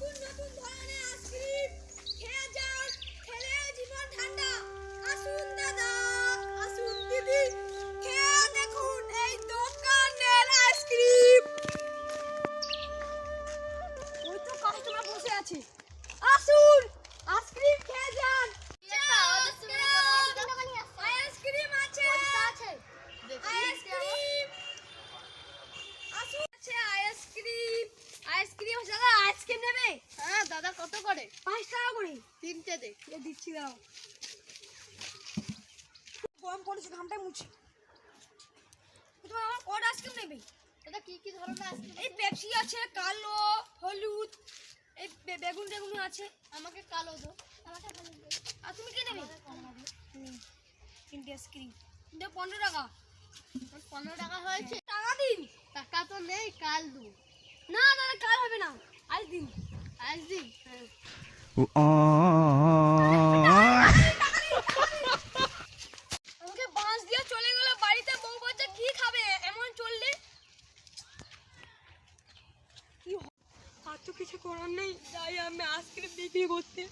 নতুন নতুন ধরনের আইসক্রিম খেয়ে যান, খেলে জীবন ঠান্ডা। আসুন দাদা, আসুন দিদি, খেয়ে দেখুন এই দোকানের আইসক্রিম। ওই তো কাস্টমার বসে আছে, আসুন আইসক্রিম খেয়ে যান। আইসক্রিম আছে, আইসক্রিম আসুন, আছে আইসক্রিম। আইসক্রিম দাদা, আইসক্রিম নেবে? হ্যাঁ দাদা, কত করে? 5 টাকা করে। তিনটে দে। এ দিচ্ছি দাও। গরম পড়েছে, ঘামটা মুছি। তুমি আমার কত আইসক্রিম নেবে? দাদা কি কি ধরনের আইসক্রিম? এই পেপসি আছে, কালো, হলুদ, এই বেগুন বেগুন আছে। আমাকে কালো দাও। আমাকে কালো দাও। আর তুমি কি নেবে? তিনটে আইসক্রিম। কিন্তু 15 টাকা। 15 টাকা হয়েছে। টাকা দিন। টাকা তো নেই, কাল দু। না দাদা, কাল হবে না, আজ দিন। আজ দিন। আমাকে বাঁশ দিয়ে চলে গেল বাড়িতে, বউ বলছে কি খাবে এমন চললে? কি আর তো কিছু করার নেই, যাই আমি আইসক্রিম বিক্রি করতে।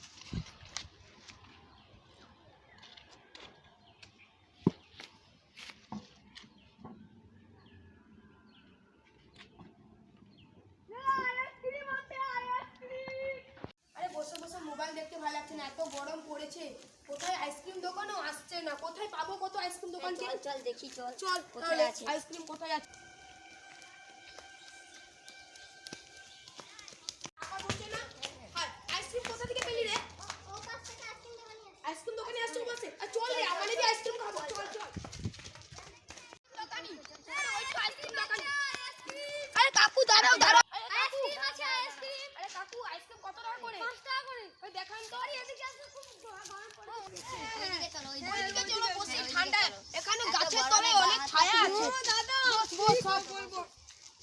আরে বসে বসে মোবাইল দেখতে ভালো লাগছে না, এত গরম পড়েছে। কোথায় আইসক্রিম দোকানও আসছে না, কোথায় পাবো কত আইসক্রিম দোকান? চল চল দেখি, চল চল কোথায় আছে আইসক্রিম, কোথায় আছে? টাকা বলছে না? আর আইসক্রিম কোথা থেকে পেলি রে? আইসক্রিম দোকানে আসছে বসে। আর চল রে, আমাদের যে আইসক্রিম খাবো, চল চল। দোকানি, আরে ওই তো আইসক্রিম দোকানি। আরে কাকু দাঁড়াও দাঁড়াও। আইসক্রিম আছে, আইসক্রিম। আরে কাকু, আইসক্রিম কত টাকা করে? 5 টাকা করে। ওই দেখান তো। আরে এদিকে আসো, খুব গরম পড়েছে। ওইদিকে চলো, ওইদিকে চলো, বসি ওইদিকে ঠান্ডা। চলো। এখানে এত গাছের গরমে তলায় অনেক বাহার ছায়া পাচ্ছি। আছে। ও দাদা, বস সব বলবো।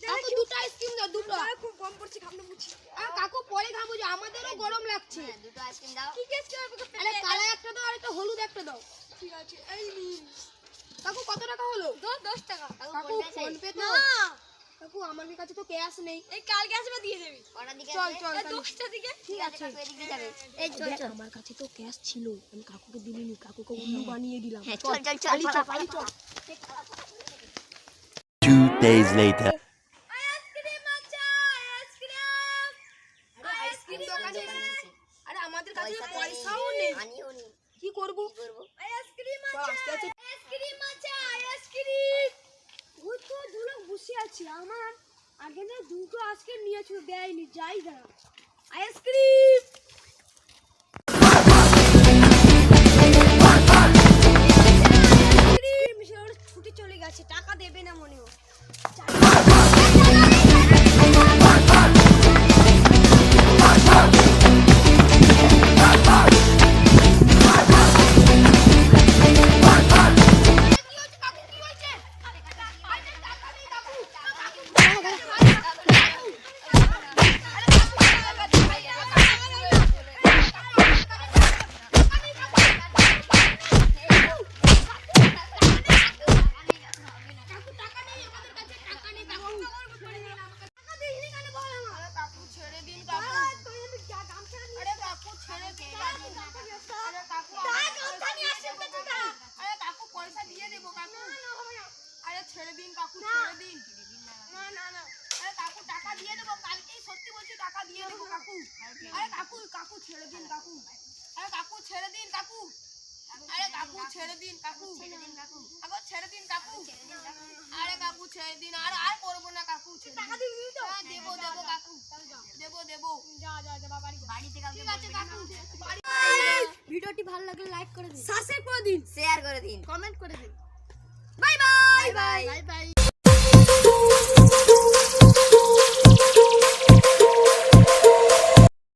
কাকু দুটো আইসক্রিম দাও, দুটো। খুব কম পড়ছে, খাবো বুঝি। আর কাকু পরে খাবো, যে আমাদেরও গরম লাগছে। হ্যাঁ, দুটো আইসক্রিম দাও। কি কেস কি হবে? আরে কালা একটা দাও, আর একটা হলুদ একটা দাও। ঠিক আছে, এই নিন। কাকু কত টাকা হলো? 10 টাকা। কাকু ফোন পে তো? কাকু আমার কাছে তো ক্যাশ নেই। এই কালকে আসবে দিয়ে দেবি। ওটার দিকে চল আছে? চল, এই 10টা দিকে। ঠিক আছে, কাকু এদিকে যাবে। এই চল দেখ, চল। আমার কাছে তো ক্যাশ ছিল, আমি কাকুকে দিলিনি, কাকুকে উল্লু বানিয়ে দিলাম। হ্যাঁ, চল চল চল, পালি চল, পালা, পালি পালা, চল। 2 days later. আইসক্রিম আছে, আইসক্রিম। আরে আইসক্রিম দোকানে এসেছি। আরে আমাদের কাছে তো পয়সাও নেই, আনিও নি। কি করব? কি করবো? আইসক্রিম আছে, আইসক্রিম আছে, আইসক্রিম। ওই তো দুটো বসে আছে, আমার আগে না দুটো আইসক্রিম নিয়েছিল, দেয়নি, যাই দাঁড়া। আইসক্রিম ছুটে চলে গেছে, টাকা দেবে না মনে হয়। ছেড়ে দিন কাকু, ছেড়ে দিন। না না না, আরে কাকু টাকা দিয়ে দেবো কালকেই, সত্যি বলছি টাকা দিয়ে দেবো কাকু। আরে কাকু, কাকু ছেড়ে দিন কাকু। আরে কাকু ছেড়ে দিন কাকু। আরে কাকু ছেড়ে দিন কাকু। কাকু ছেড়ে দিন কাকু। আরে কাকু ছেড়ে দিন, আর আর করবো না কাকু। টাকা দিবি তো? হ্যাঁ দেবো দেবো কাকু, দেবো দেবো। যা যা যা, বাড়িতে কাকু। ঠিক আছে কাকু। ভিডিওটি ভালো লাগলে লাইক করে দিন, সাবস্ক্রাইব করে দিন, শেয়ার করে দিন, কমেন্ট করে দিন। Bye bye. Bye bye. Bye bye.